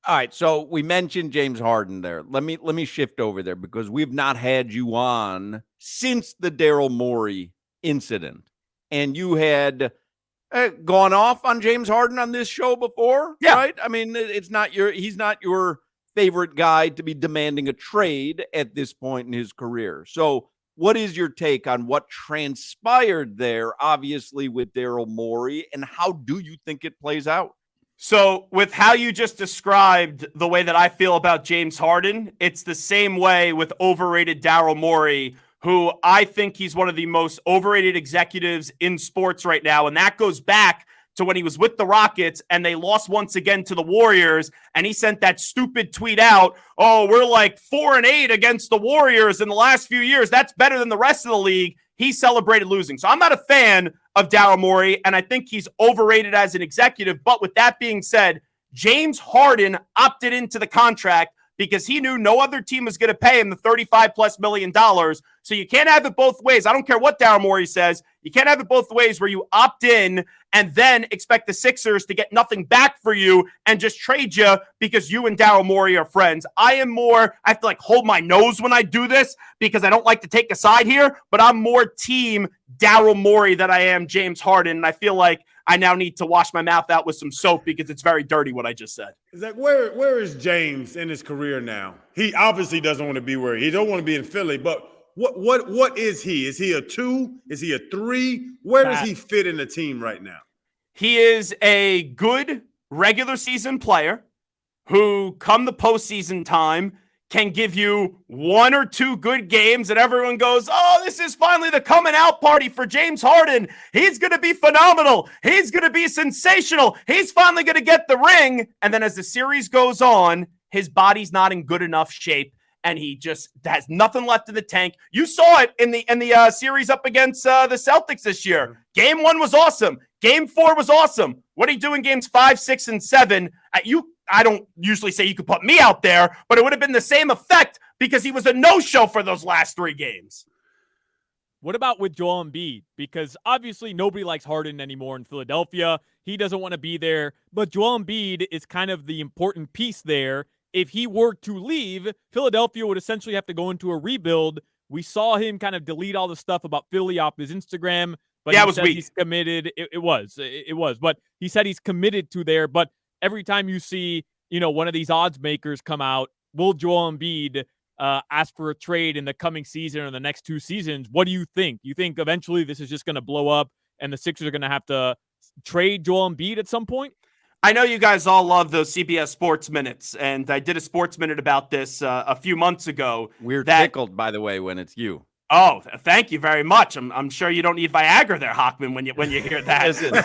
All right, so we mentioned James Harden there. Let me shift over there because we've not had you on since the Daryl Morey incident, and you had gone off on James Harden on this show before, right? I mean, he's not your favorite guy to be demanding a trade at this point in his career. So, what is your take on what transpired there, obviously with Daryl Morey, and how do you think it plays out? So with how you just described the way that I feel about James Harden, it's the same way with overrated Daryl Morey, who I think he's one of the most overrated executives in sports right now. And that goes back to when he was with the Rockets and they lost once again to the Warriors. And he sent that stupid tweet out, oh, we're like 4-8 against the Warriors in the last few years. That's better than the rest of the league. He celebrated losing. So I'm not a fan of Daryl Morey, and I think he's overrated as an executive. But with that being said, James Harden opted into the contract because he knew no other team was going to pay him the $35+ million. So you can't have it both ways. I don't care what Daryl Morey says. You can't have it both ways where you opt in and then expect the Sixers to get nothing back for you and just trade you because you and Daryl Morey are friends. I have to hold my nose when I do this because I don't like to take a side here, but I'm more team Daryl Morey than I am James Harden. And I feel like I now need to wash my mouth out with some soap because it's very dirty what I just said. Zach, where is James in his career now? He obviously doesn't want to be where he don't want to be in Philly, but what is he? Is he a 2? Is he a 3? Where does he fit in the team right now? He is a good regular season player who, come the postseason time, can give you 1 or 2 good games and everyone goes, oh, this is finally the coming out party for James Harden. He's going to be phenomenal. He's going to be sensational. He's finally going to get the ring. And then as the series goes on, his body's not in good enough shape and he just has nothing left in the tank. You saw it in the series up against the Celtics this year. Game 1 was awesome. Game 4 was awesome. What are you doing games 5, 6, and 7? I don't usually say you could put me out there, but it would have been the same effect because he was a no-show for those last 3 games. What about with Joel Embiid? Because obviously nobody likes Harden anymore in Philadelphia. He doesn't want to be there, but Joel Embiid is kind of the important piece there. If he were to leave, Philadelphia would essentially have to go into a rebuild. We saw him kind of delete all the stuff about Philly off his Instagram, but yeah, he said he's committed. It was, but he said he's committed to there. But every time you see, one of these odds makers come out, will Joel Embiid ask for a trade in the coming season or the next 2 seasons? What do you think? You think eventually this is just going to blow up and the Sixers are going to have to trade Joel Embiid at some point? I know you guys all love those CBS Sports Minutes, and I did a Sports Minute about this a few months ago. We're tickled, by the way, when it's you. Oh, thank you very much. I'm sure you don't need Viagra there, Hochman, when you hear that. Listen, if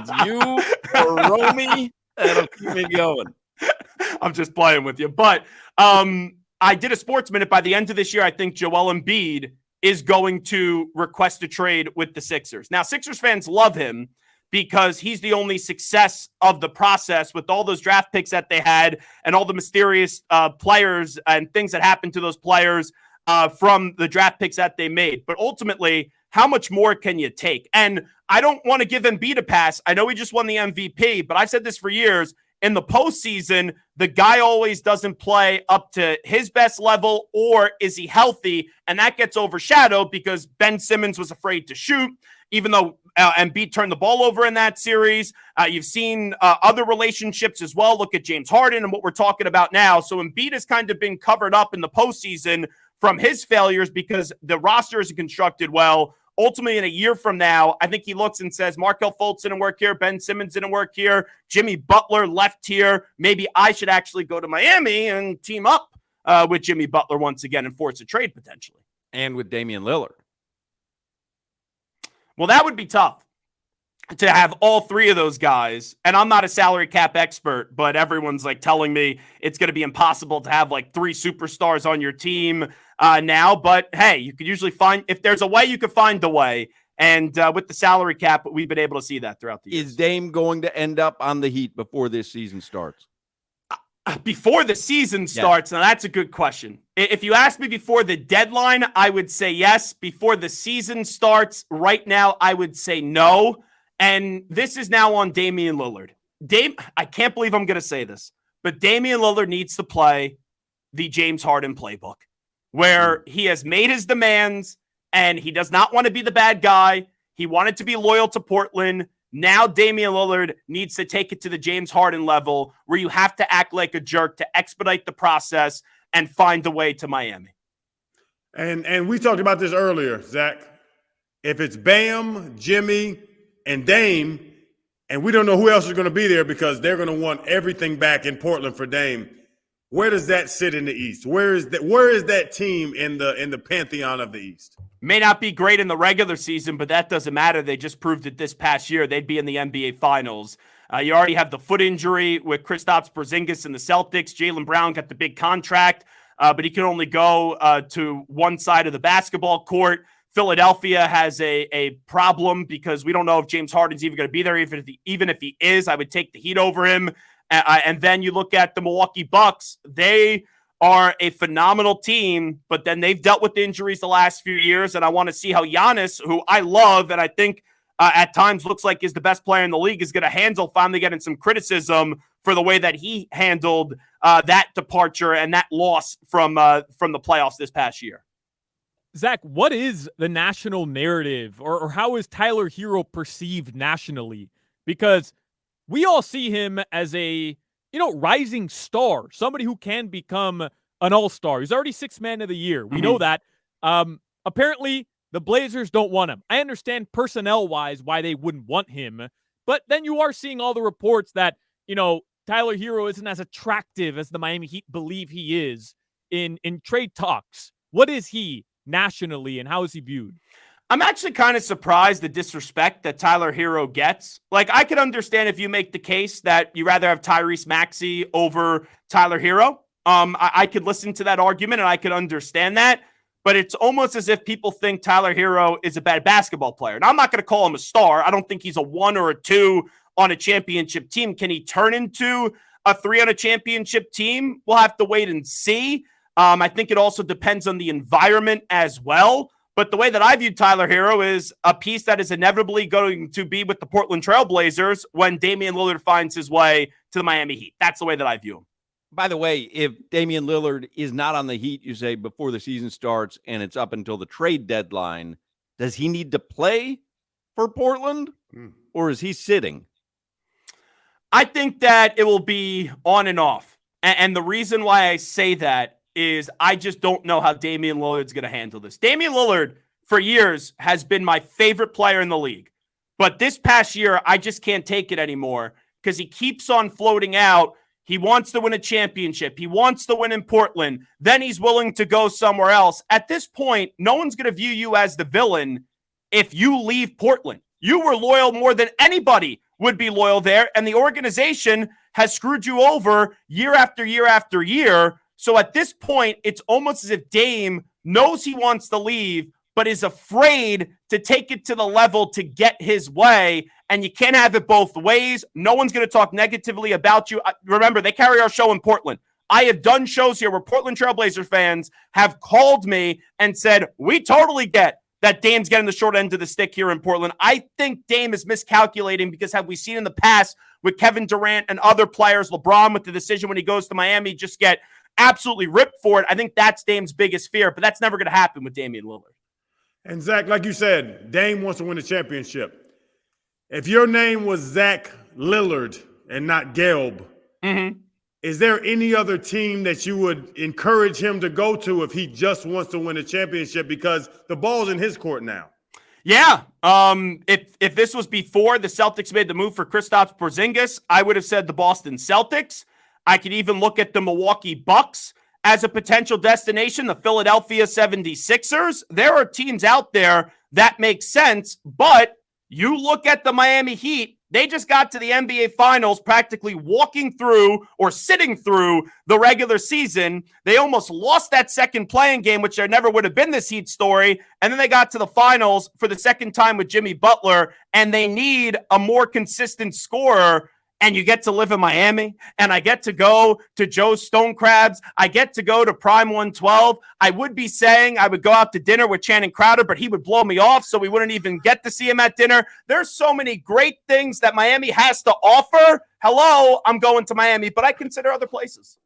it's you or Romy, that'll keep me going. I'm just playing with you. But I did a Sports Minute. By the end of this year, I think Joel Embiid is going to request a trade with the Sixers. Now, Sixers fans love him because he's the only success of the process with all those draft picks that they had and all the mysterious players and things that happened to those players from the draft picks that they made. But ultimately, how much more can you take? And I don't want to give Embiid a pass. I know he just won the MVP, but I've said this for years. In the postseason, the guy always doesn't play up to his best level, or is he healthy? And that gets overshadowed because Ben Simmons was afraid to shoot, even though Embiid turned the ball over in that series. You've seen other relationships as well. Look at James Harden and what we're talking about now. So Embiid has kind of been covered up in the postseason from his failures because the roster isn't constructed well. Ultimately, in a year from now, I think he looks and says, Markelle Fultz didn't work here. Ben Simmons didn't work here. Jimmy Butler left here. Maybe I should actually go to Miami and team up with Jimmy Butler once again and force a trade potentially. And with Damian Lillard. Well, that would be tough to have all 3 of those guys. And I'm not a salary cap expert, but everyone's telling me it's going to be impossible to have 3 superstars on your team now. But hey, you could usually find, if there's a way, you could find a way. And with the salary cap, we've been able to see that throughout the years. Is Dame going to end up on the Heat before this season starts? Before the season starts? Yes. Now, that's a good question. If you ask me before the deadline, I would say yes. Before the season starts, right now, I would say no. And this is now on Damian Lillard. I can't believe I'm going to say this, but Damian Lillard needs to play the James Harden playbook, where he has made his demands and he does not want to be the bad guy. He wanted to be loyal to Portland. Now Damian Lillard needs to take it to the James Harden level where you have to act like a jerk to expedite the process and find a way to Miami. And we talked about this earlier, Zach. If it's Bam, Jimmy, and Dame, and we don't know who else is going to be there because they're going to want everything back in Portland for Dame, where does that sit in the East? Where is that team in the pantheon of the East? May not be great in the regular season, but that doesn't matter. They just proved it this past year. They'd be in the NBA Finals. You already have the foot injury with Kristaps Porzingis and the Celtics. Jaylen Brown got the big contract, but he can only go to one side of the basketball court. Philadelphia has a problem because we don't know if James Harden's even going to be there. Even if he is, I would take the Heat over him. And then you look at the Milwaukee Bucks. They are a phenomenal team, but then they've dealt with injuries the last few years, and I want to see how Giannis, who I love and I think at times looks like is the best player in the league, is going to handle finally getting some criticism for the way that he handled that departure and that loss from the playoffs this past year. Zach, what is the national narrative, or how is Tyler Hero perceived nationally? Because we all see him as a rising star, somebody who can become an all-star. He's already sixth man of the year. We know that. Apparently, the Blazers don't want him. I understand personnel-wise why they wouldn't want him, but then you are seeing all the reports that, Tyler Hero isn't as attractive as the Miami Heat believe he is in trade talks. What is he nationally, and how is he viewed? I'm actually kind of surprised the disrespect that Tyler Hero gets. Like, I could understand if you make the case that you rather have Tyrese Maxey over Tyler Hero. I could listen to that argument and I could understand that, but it's almost as if people think Tyler Hero is a bad basketball player. Now, I'm not going to call him a star. I don't think he's a 1 or a 2 on a championship team. Can he turn into a 3 on a championship team? We'll have to wait and see. I think it also depends on the environment as well. But the way that I view Tyler Hero is a piece that is inevitably going to be with the Portland Trail Blazers when Damian Lillard finds his way to the Miami Heat. That's the way that I view him. By the way, if Damian Lillard is not on the Heat, you say, before the season starts and it's up until the trade deadline, does he need to play for Portland or is he sitting? I think that it will be on and off. And the reason why I say that is I just don't know how Damian Lillard's going to handle this. Damian Lillard, for years, has been my favorite player in the league. But this past year, I just can't take it anymore because he keeps on floating out. He wants to win a championship. He wants to win in Portland. Then he's willing to go somewhere else. At this point, no one's going to view you as the villain if you leave Portland. You were loyal more than anybody would be loyal there, and the organization has screwed you over year after year after year. So at this point, it's almost as if Dame knows he wants to leave, but is afraid to take it to the level to get his way. And you can't have it both ways. No one's going to talk negatively about you. Remember, they carry our show in Portland. I have done shows here where Portland Trail Blazers fans have called me and said, we totally get that Dame's getting the short end of the stick here in Portland. I think Dame is miscalculating because have we seen in the past with Kevin Durant and other players, LeBron with the decision when he goes to Miami, just get absolutely ripped for it. I think that's Dame's biggest fear, but that's never going to happen with Damian Lillard. And Zach, like you said, Dame wants to win a championship. If your name was Zach Lillard and not Gelb, is there any other team that you would encourage him to go to if he just wants to win a championship? Because the ball's in his court now. Yeah. If this was before the Celtics made the move for Kristaps Porzingis, I would have said the Boston Celtics. I could even look at the Milwaukee Bucks as a potential destination, the Philadelphia 76ers. There are teams out there that make sense, but you look at the Miami Heat, they just got to the NBA Finals practically walking through or sitting through the regular season. They almost lost that second playing game, which there never would have been this Heat story. And then they got to the finals for the second time with Jimmy Butler, and they need a more consistent scorer. And you get to live in Miami, and I get to go to Joe's Stone Crabs. I get to go to Prime 112. I would be saying I would go out to dinner with Channing Crowder, but he would blow me off, so we wouldn't even get to see him at dinner. There's so many great things that Miami has to offer. hello, I'm going to Miami, but I consider other places.